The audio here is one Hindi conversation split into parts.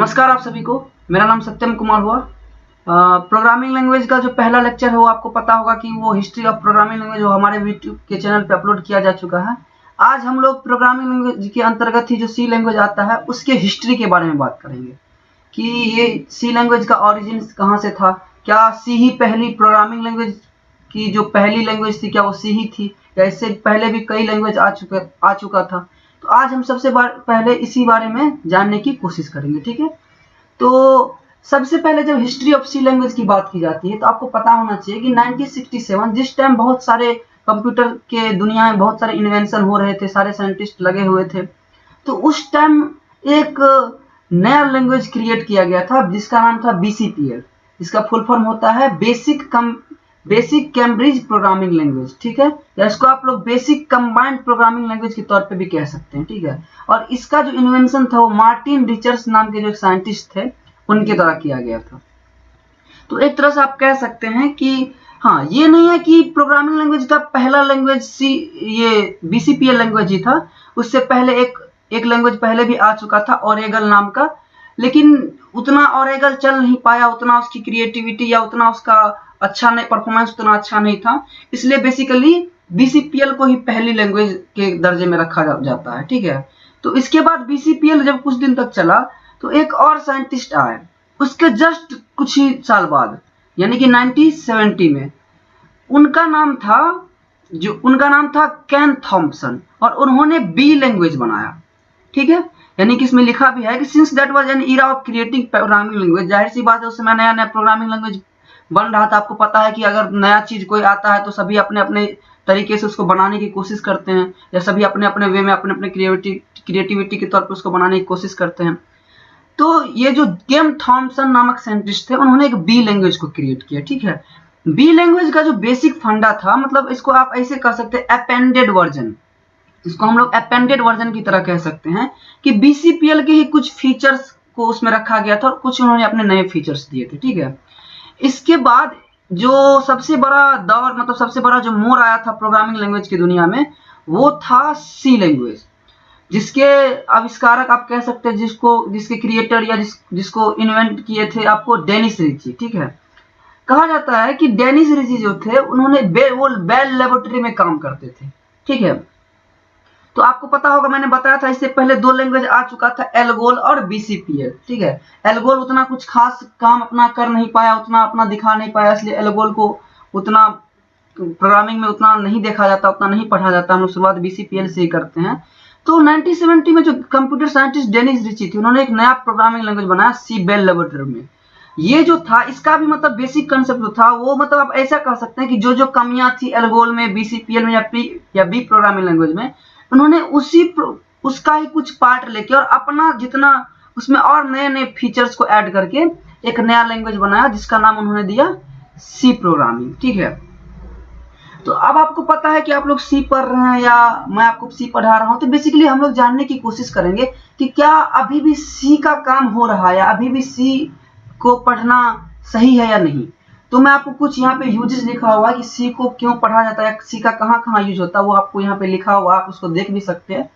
नमस्कार आप सभी को। मेरा नाम सत्यम कुमार हुआ। प्रोग्रामिंग लैंग्वेज का जो पहला लेक्चर है वो आपको पता होगा कि वो हिस्ट्री ऑफ प्रोग्रामिंग लैंग्वेज वो हमारे यूट्यूब के चैनल पे अपलोड किया जा चुका है। आज हम लोग प्रोग्रामिंग लैंग्वेज के अंतर्गत ही जो सी लैंग्वेज आता है उसके हिस्ट्री के बारे में बात करेंगे कि ये सी लैंग्वेज का ऑरिजिन कहाँ से था। क्या सी ही पहली प्रोग्रामिंग लैंग्वेज की जो पहली लैंग्वेज थी, क्या वो सी ही थी या इससे पहले भी कई लैंग्वेज आ चुका था। तो आज हम सबसे पहले इसी बारे में जानने की कोशिश करेंगे, ठीक है। तो सबसे पहले जब हिस्ट्री ऑफ सी लैंग्वेज की बात की जाती है तो आपको पता होना चाहिए कि 1967 जिस टाइम बहुत सारे कंप्यूटर के दुनिया में बहुत सारे इन्वेंशन हो रहे थे, सारे साइंटिस्ट लगे हुए थे, तो उस टाइम एक नया लैंग्वेज क्रिएट किया गया था जिसका नाम था BCPL। इसका फुल फॉर्म होता है बेसिक कैम्ब्रिज प्रोग्रामिंग लैंग्वेज, ठीक है, या इसको आप लोग बेसिक कंबाइंड प्रोग्रामिंग लैंग्वेज के तौर पे भी कह सकते हैं, ठीक है। और इसका जो इन्वेंशन था वो मार्टिन रिचर्ड्स नाम के जो साइंटिस्ट थे उनके द्वारा किया गया था। तो एक तरह से आप कह सकते हैं कि हाँ, ये नहीं है कि प्रोग्रामिंग लैंग्वेज का पहला लैंग्वेज ये BCPL लैंग्वेज ही था। उससे पहले एक लैंग्वेज पहले भी आ चुका था, ओरेगल नाम का, लेकिन उतना ओरेगल चल नहीं पाया, उतना उसकी क्रिएटिविटी या उतना उसका अच्छा नहीं, परफॉर्मेंस उतना अच्छा नहीं था, इसलिए बेसिकली BCPL को ही पहली लैंग्वेज के दर्जे में रखा जाता है, ठीक है। तो इसके बाद BCPL जब कुछ दिन तक चला तो एक और साइंटिस्ट आए उसके जस्ट कुछ ही साल बाद, यानी कि 1970 में। उनका नाम था केन थॉम्पसन और उन्होंने बी लैंग्वेज बनाया, ठीक है। यानी कि इसमें लिखा भी है कि since that was an era of creating programming language, जाहिर सी बात है उस समय नया नया प्रोग्रामिंग लैंग्वेज बन रहा था। आपको पता है कि अगर नया चीज कोई आता है तो सभी अपने अपने तरीके से उसको बनाने की कोशिश करते हैं, या सभी अपने अपने वे में अपने अपने क्रिएटिविटी के तौर पर उसको बनाने की कोशिश करते हैं। तो ये जो केन थॉम्पसन नामक साइंटिस्ट थे उन्होंने एक बी लैंग्वेज को क्रिएट किया, ठीक है। बी लैंग्वेज का जो बेसिक फंडा था, मतलब इसको आप ऐसे कह सकते हैं अपेंडेड वर्जन, इसको हम लोग अपेंडेड वर्जन की तरह कह सकते हैं कि BCPL के ही कुछ फीचर्स को उसमें रखा गया था और कुछ उन्होंने अपने नए फीचर्स दिए थे, ठीक है। इसके बाद जो सबसे बड़ा दौर, मतलब सबसे बड़ा जो मोड़ आया था प्रोग्रामिंग लैंग्वेज की दुनिया में, वो था सी लैंग्वेज, जिसके आविष्कारक आप कह सकते हैं जिसके क्रिएटर या जिसको इन्वेंट किए थे आपको डेनिस रिची, ठीक है। कहा जाता है कि डेनिस रिची जो थे उन्होंने बेल लेबोरेटरी में काम करते थे, ठीक है। तो आपको पता होगा, मैंने बताया था इससे पहले दो लैंग्वेज आ चुका था, एल्गोल और BCPL, ठीक है। एल्गोल उतना कुछ खास काम अपना कर नहीं पाया, उतना अपना दिखा नहीं पाया, इसलिए एल्गोल को उतना प्रोग्रामिंग में उतना नहीं देखा जाता, उतना नहीं पढ़ा जाता। हम लोग शुरुआत BCPL से ही करते हैं। तो 1970 में जो कंप्यूटर साइंटिस्ट डेनिस रिची थी उन्होंने एक नया प्रोग्रामिंग लैंग्वेज बनाया सी बेल लेबोरेटरी में। ये जो था इसका भी मतलब बेसिक कंसेप्ट जो था वो, मतलब आप ऐसा कह सकते हैं कि जो जो कमियां थी एल्गोल में, BCPL में या बी प्रोग्रामिंग लैंग्वेज में, उन्होंने उसका ही कुछ पार्ट लेके और अपना जितना उसमें और नए नए फीचर्स को ऐड करके एक नया लैंग्वेज बनाया जिसका नाम उन्होंने दिया सी प्रोग्रामिंग, ठीक है। तो अब आपको पता है कि आप लोग सी पढ़ रहे हैं या मैं आपको सी पढ़ा रहा हूं, तो बेसिकली हम लोग जानने की कोशिश करेंगे कि क्या अभी भी सी का काम हो रहा है या अभी भी सी को पढ़ना सही है या नहीं। तो मैं आपको कुछ यहाँ पे यूजेस लिखा हुआ है कि सी को क्यों पढ़ा जाता है, सी का कहाँ कहाँ यूज होता है, वो आपको यहाँ पे लिखा हुआ, आप उसको देख भी सकते हैं।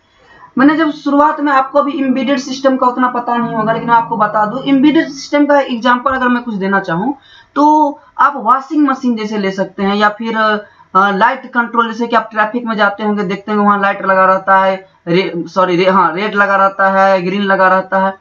मैंने जब शुरुआत में, आपको अभी एम्बेडेड सिस्टम का उतना पता नहीं होगा, लेकिन मैं आपको बता दूं एम्बेडेड सिस्टम का एग्जांपल अगर मैं कुछ देना चाहूँ तो आप वॉशिंग मशीन जैसे ले सकते हैं, या फिर लाइट कंट्रोल, जैसे कि आप ट्रैफिक में जाते होंगे, देखते होंगे वहां लाइट लगा रहता है, रेड लगा रहता है, ग्रीन लगा रहता है,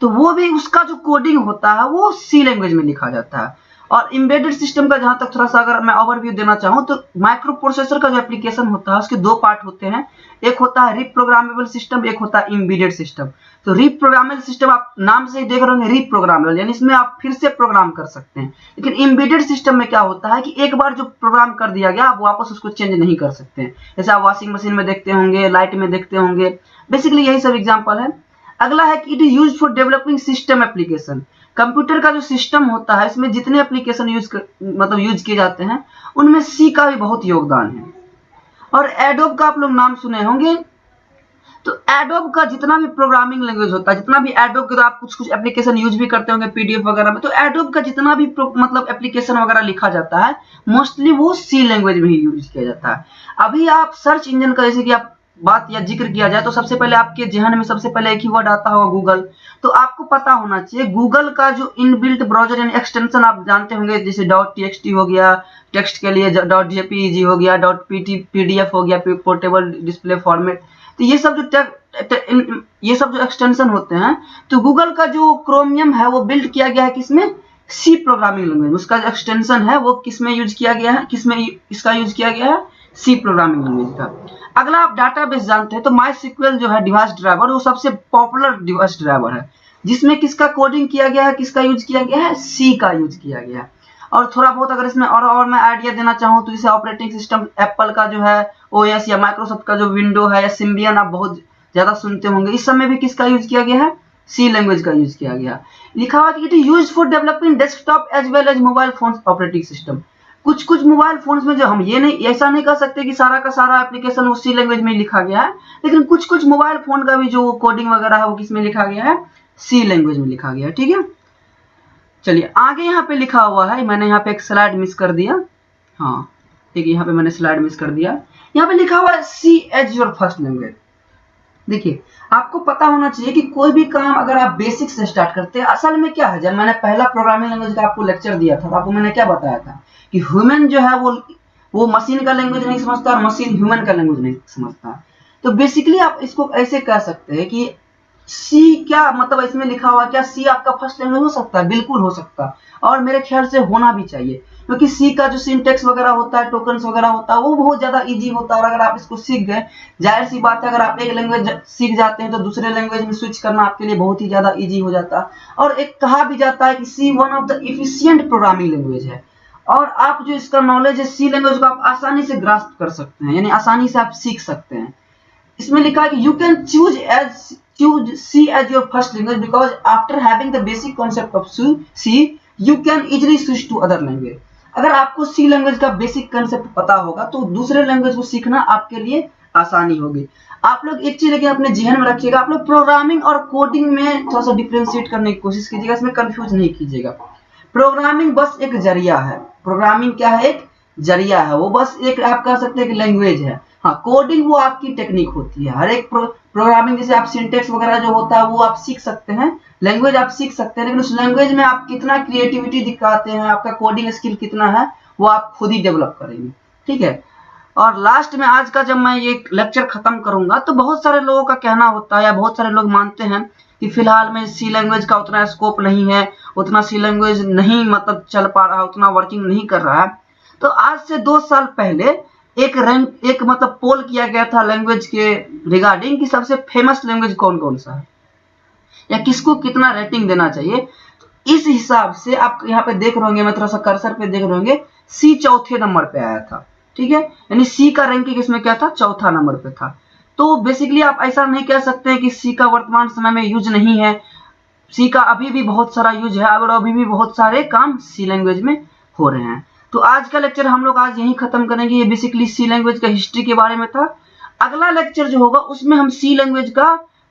तो वो भी उसका जो कोडिंग होता है वो सी लैंग्वेज में लिखा जाता है। और एम्बेडेड सिस्टम का जहां तक थोड़ा सा अगर मैं ओवरव्यू देना चाहूँ तो माइक्रो प्रोसेसर का जो एप्लीकेशन होता है उसके दो पार्ट होते हैं, एक होता है रिप्रोग्रामेबल सिस्टम, एक होता है एम्बेडेड सिस्टम। तो रिप्रोग्रामेबल सिस्टम आप नाम से ही देख रहे होंगे, रिप्रोग्रामेबल यानी इसमें आप फिर से प्रोग्राम कर सकते हैं, लेकिन एम्बेडेड सिस्टम में क्या होता है कि एक बार जो प्रोग्राम कर दिया गया आप वापस उसको चेंज नहीं कर सकते हैं, जैसे आप वॉशिंग मशीन में देखते होंगे, लाइट में देखते होंगे, बेसिकली यही सब एग्जाम्पल है। अगला है कि it is used for developing system application. Computer का जो सिस्टम होता है इसमें जितने एप्लीकेशन यूज किए जाते हैं उनमें सी का भी बहुत योगदान है। और एडोब का आप लोग नाम सुने होंगे, तो एडोब का जितना भी प्रोग्रामिंग लैंग्वेज होता है, जितना भी एडोब के, तो आप कुछ कुछ एप्लीकेशन यूज भी करते होंगे PDF वगैरह में, तो एडोब का जितना भी मतलब एप्लीकेशन वगैरह लिखा जाता है मोस्टली वो सी लैंग्वेज में ही यूज किया जाता है। अभी आप सर्च इंजन का, जैसे कि आप बात या जिक्र किया जाए तो सबसे पहले आपके जहन में सबसे पहले एक ही वर्ड आता होगा गूगल। तो आपको पता होना चाहिए गूगल का जो इनबिल्ट ब्राउजर यानी एक्सटेंशन आप जानते होंगे, जैसे .txt हो गया टेक्स्ट के लिए, .jpeg हो गया, .pdf हो गया पोर्टेबल डिस्प्ले फॉर्मेट। तो ये सब जो एक्सटेंशन होते हैं, तो गूगल का जो क्रोमियम है वो बिल्ड किया गया है किसमें, सी प्रोग्रामिंग लैंग्वेज। उसका जो एक्सटेंशन है वो किसमें यूज किया गया है, किसमें इसका यूज किया गया है, सी प्रोग्रामिंग लैंग्वेज का। अगला आप डाटाबेस जानते हैं तो MySQL जो है डिवाइस ड्राइवर वो सबसे पॉपुलर डिवाइस ड्राइवर है, जिसमें किसका कोडिंग किया गया है, किसका यूज किया गया है, सी का यूज किया गया है। और थोड़ा बहुत अगर इसमें और मैं आइडिया देना चाहूँ तो जैसे ऑपरेटिंग सिस्टम एप्पल का जो है OS या माइक्रोसॉफ्ट का जो विंडो है या सिम्बियन आप बहुत ज्यादा सुनते होंगे, इस समय भी किसका यूज किया गया है, सी लैंग्वेज का यूज किया गया। लिखा हुआ कि it is used for developing desktop as well as mobile phone operating system. कुछ मोबाइल फोन्स में जो हम ये नहीं ऐसा नहीं कह सकते कि सारा का सारा एप्लीकेशन उसी लैंग्वेज में लिखा गया है, लेकिन कुछ मोबाइल फोन का भी जो कोडिंग वगैरह है वो किसमें लिखा गया है, सी लैंग्वेज में लिखा गया है। ठीक है, चलिए आगे यहाँ पे लिखा हुआ है, मैंने यहाँ पे एक स्लाइड मिस कर दिया, हाँ ठीक है, यहाँ पे मैंने स्लाइड मिस कर दिया। यहाँ पे लिखा हुआ है सी एज योर फर्स्ट लैंग्वेज। देखिए आपको पता होना चाहिए कि कोई भी काम अगर आप बेसिक से स्टार्ट करते हैं, असल में क्या है, जब मैंने पहला प्रोग्रामिंग लैंग्वेज का आपको लेक्चर दिया था तो आपको मैंने क्या बताया था कि ह्यूमन जो है वो मशीन का लैंग्वेज नहीं समझता और मशीन ह्यूमन का लैंग्वेज नहीं समझता। तो बेसिकली आप इसको ऐसे कह सकते हैं कि सी क्या मतलब इसमें लिखा हुआ, क्या सी आपका फर्स्ट लैंग्वेज हो सकता है, बिल्कुल हो सकता है, और मेरे ख्याल से होना भी चाहिए, क्योंकि सी का जो सिंटेक्स वगैरह होता है, टोकन्स वगैरह होता है, वो बहुत ज्यादा इजी होता है। और अगर आप इसको सीख गए, जाहिर सी बात है अगर आप एक लैंग्वेज सीख जाते हैं तो दूसरे लैंग्वेज में स्विच करना आपके लिए बहुत ही ज्यादा इजी हो जाता है। और एक कहा भी जाता है कि C one of the efficient programming language है, और आप जो इसका नॉलेज है सी लैंग्वेज को आप आसानी से ग्रास्प कर सकते हैं, यानी आसानी से आप सीख सकते हैं। इसमें लिखा है कि you can choose C as your first language because after having the basic concept of C, you can easily switch to other language। अगर आपको C लैंग्वेज का बेसिक कंसेप्ट पता होगा तो दूसरे लैंग्वेज को सीखना आपके लिए आसानी होगी। आप लोग एक चीज लेकिन अपने जहन में रखिएगा, आप लोग प्रोग्रामिंग और कोडिंग में थोड़ा सा डिफरेंशिएट करने की कोशिश कीजिएगा, इसमें कंफ्यूज नहीं कीजिएगा। प्रोग्रामिंग बस एक जरिया है, प्रोग्रामिंग क्या है, एक जरिया है, वो बस एक आप कह सकते हैं कि लैंग्वेज है। हाँ, कोडिंग वो आपकी टेक्निक होती है। हर एक प्रोग्रामिंग जैसे आप सिंटेक्स वगैरह जो होता है वो आप सीख सकते हैं, लैंग्वेज आप सीख सकते हैं, लेकिन उस लैंग्वेज में आप कितना क्रिएटिविटी दिखाते हैं, आपका कोडिंग स्किल कितना है, वो आप खुद ही डेवलप करेंगे। ठीक है, और लास्ट में आज का जब मैं ये लेक्चर खत्म करूंगा तो बहुत सारे लोगों का कहना होता है या बहुत सारे लोग मानते हैं कि फिलहाल में सी लैंग्वेज का उतना स्कोप नहीं है, उतना सी लैंग्वेज नहीं मतलब चल पा रहा, उतना वर्किंग नहीं कर रहा है। तो आज से 2 साल पहले एक मतलब पोल किया गया था लैंग्वेज के रिगार्डिंग कि सबसे फेमस लैंग्वेज कौन कौन सा है या किसको कितना रेटिंग देना चाहिए। तो इस हिसाब से आप यहाँ पे देख रहे होंगे, मैं थोड़ा सा कर्सर पे देख रहे होंगे, सी चौथे नंबर पे आया था। ठीक है, यानी सी का रैंकिंग इसमें क्या था, चौथा नंबर पे था। तो बेसिकली आप ऐसा नहीं कह सकते कि सी का वर्तमान समय में यूज नहीं है, सी का अभी भी बहुत सारा यूज है, और अभी भी बहुत सारे काम सी लैंग्वेज में हो रहे हैं। तो आज का लेक्चर हम लोग आज यहीं खत्म करेंगे। ये बेसिकली सी लैंग्वेज का हिस्ट्री के बारे में था। अगला लेक्चर जो होगा उसमें हम सी लैंग्वेज का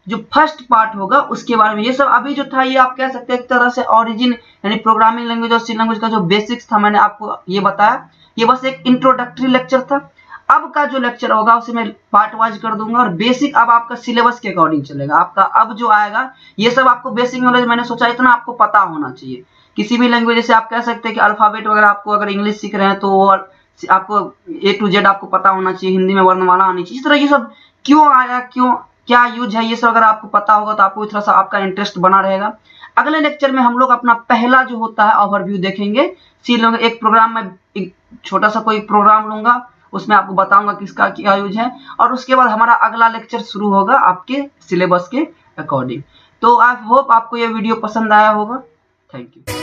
जो फर्स्ट पार्ट होगा उसके बारे में, ये सब अभी जो था ये आप कह सकते हैं एक तरह से ओरिजिन यानी प्रोग्रामिंग लैंग्वेज और सी लैंग्वेज का जो बेसिक्स था मैंने आपको ये बताया, ये बस एक इंट्रोडक्टरी लेक्चर था। अब का जो लेक्चर होगा उसे मैं पार्ट वाइज कर दूंगा, और बेसिक अब आपका सिलेबस के अकॉर्डिंग चलेगा। आपका अब जो आएगा ये सब आपको बेसिक नॉलेज मैंने सोचा इतना आपको पता होना चाहिए। किसी भी लैंग्वेज जैसे आप कह सकते हैं कि अल्फाबेट वगैरह आपको अगर इंग्लिश सीख रहे हैं तो आपको A to Z आपको पता होना चाहिए, हिंदी में वर्णमाला आनी चाहिए। इस तरह ये सब क्यों आया, क्यों क्या यूज है, ये सब अगर आपको पता होगा तो आपको थोड़ा सा आपका इंटरेस्ट बना रहेगा। अगले लेक्चर में हम लोग अपना पहला जो होता है ओवरव्यू देखेंगे। सी लैंग्वेज एक प्रोग्राम में एक छोटा सा कोई प्रोग्राम लूंगा, उसमें आपको बताऊंगा किसका क्या यूज है, और उसके बाद हमारा अगला लेक्चर शुरू होगा आपके सिलेबस के अकॉर्डिंग। तो आई होप आपको ये वीडियो पसंद आया होगा। Thank you.